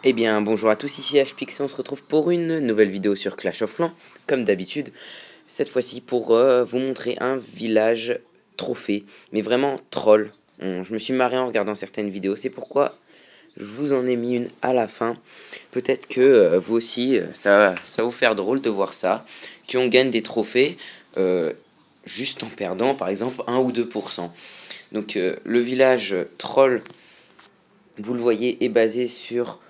Eh bien, bonjour à tous, ici HPX, on se retrouve pour une nouvelle vidéo sur Clash of Clans, comme d'habitude. Cette fois-ci pour vous montrer un village trophée, mais vraiment troll. Je me suis marré en regardant certaines vidéos, c'est pourquoi je vous en ai mis une à la fin. Peut-être que vous aussi, ça va vous faire drôle de voir ça, qu'on gagne des trophées juste en perdant par exemple 1 ou 2%. Donc le village troll, vous le voyez, est basé sur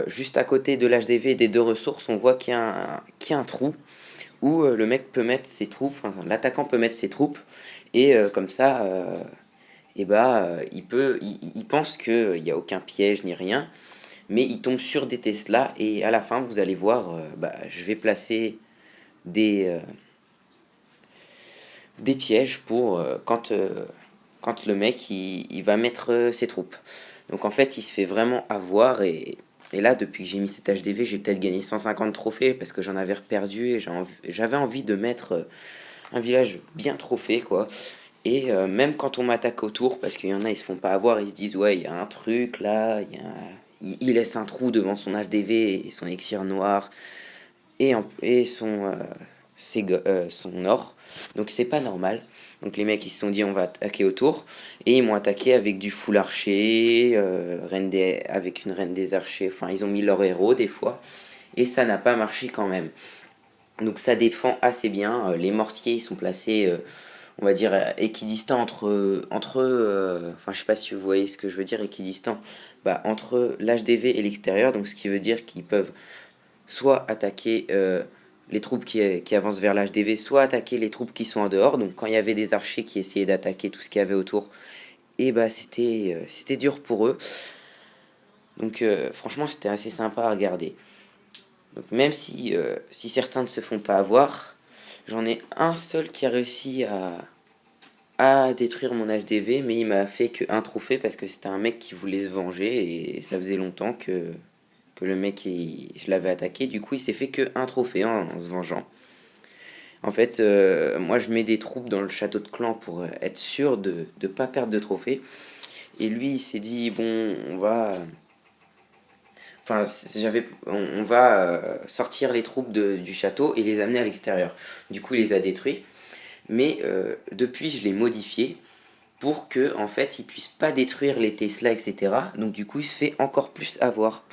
juste à côté de l'HDV des deux ressources. On voit qu'il y a un trou où le mec peut mettre ses troupes, enfin, l'attaquant peut mettre ses troupes, et comme ça, il pense qu'il n'y a aucun piège ni rien, mais il tombe sur des Tesla, et à la fin, vous allez voir, je vais placer des, des pièges pour quand le mec il va mettre ses troupes. Donc en fait, il se fait vraiment avoir et là, depuis que j'ai mis cet HDV, j'ai peut-être gagné 150 trophées parce que j'en avais perdu et j'avais envie de mettre un village bien trophée, quoi. Et même quand on m'attaque autour, parce qu'il y en a, ils se font pas avoir, ils se disent, ouais, il y a un truc là, il laisse un trou devant son HDV et son elixir noir et son or. Donc c'est pas normal. Donc les mecs ils se sont dit on va attaquer autour. Et ils m'ont attaqué avec du full archer, avec une reine des archers. Enfin ils ont mis leur héros des fois. Et ça n'a pas marché quand même. Donc ça défend assez bien. Les mortiers ils sont placés, on va dire, équidistants enfin je sais pas si vous voyez ce que je veux dire, équidistants. Bah, entre l'HDV et l'extérieur. Donc ce qui veut dire qu'ils peuvent soit attaquer les troupes qui avancent vers l'HDV, soit attaquer les troupes qui sont en dehors. Donc quand il y avait des archers qui essayaient d'attaquer tout ce qu'il y avait autour, et bah c'était dur pour eux. Donc franchement c'était assez sympa à regarder. Donc même si certains ne se font pas avoir, j'en ai un seul qui a réussi à détruire mon HDV, mais il m'a fait que un trophée parce que c'était un mec qui voulait se venger et ça faisait longtemps que le mec je l'avais attaqué. Du coup il s'est fait que un trophée en se vengeant. En fait, moi je mets des troupes dans le château de clan pour être sûr de ne pas perdre de trophée. Et lui il s'est dit bon on va. Enfin on va sortir les troupes du château et les amener à l'extérieur. Du coup il les a détruits. Mais depuis je l'ai modifié pour que en fait il puisse pas détruire les Tesla, etc. Donc du coup il se fait encore plus avoir.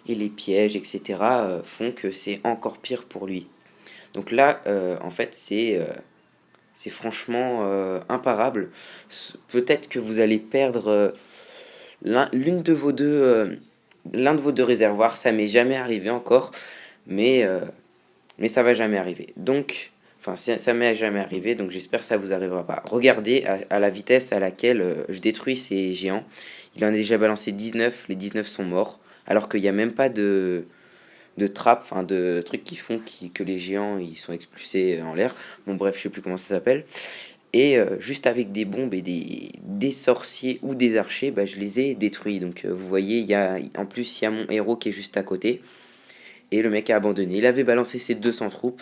Et les pièges, etc. Font que c'est encore pire pour lui. Donc là, en fait, c'est franchement imparable. Peut-être que vous allez perdre l'une de vos deux, l'un de vos deux réservoirs. Ça m'est jamais arrivé encore, mais, euh, mais ça va jamais arriver. Donc, enfin, ça m'est jamais arrivé, donc j'espère que ça vous arrivera pas. Regardez à la vitesse à laquelle je détruis ces géants. Il en a déjà balancé 19, les 19 sont morts, alors qu'il n'y a même pas de trappes, enfin de trucs qui font que les géants ils sont expulsés en l'air. Bon bref, je sais plus comment ça s'appelle. Et juste avec des bombes et des sorciers ou des archers, bah, je les ai détruits. Donc vous voyez, en plus il y a mon héros qui est juste à côté. Et le mec a abandonné. Il avait balancé ses 200 troupes.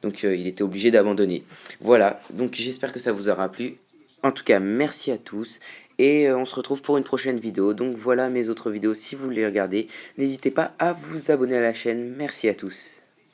Donc il était obligé d'abandonner. Voilà, donc j'espère que ça vous aura plu. En tout cas, merci à tous. Et on se retrouve pour une prochaine vidéo. Donc voilà mes autres vidéos si vous voulez regarder. N'hésitez pas à vous abonner à la chaîne. Merci à tous.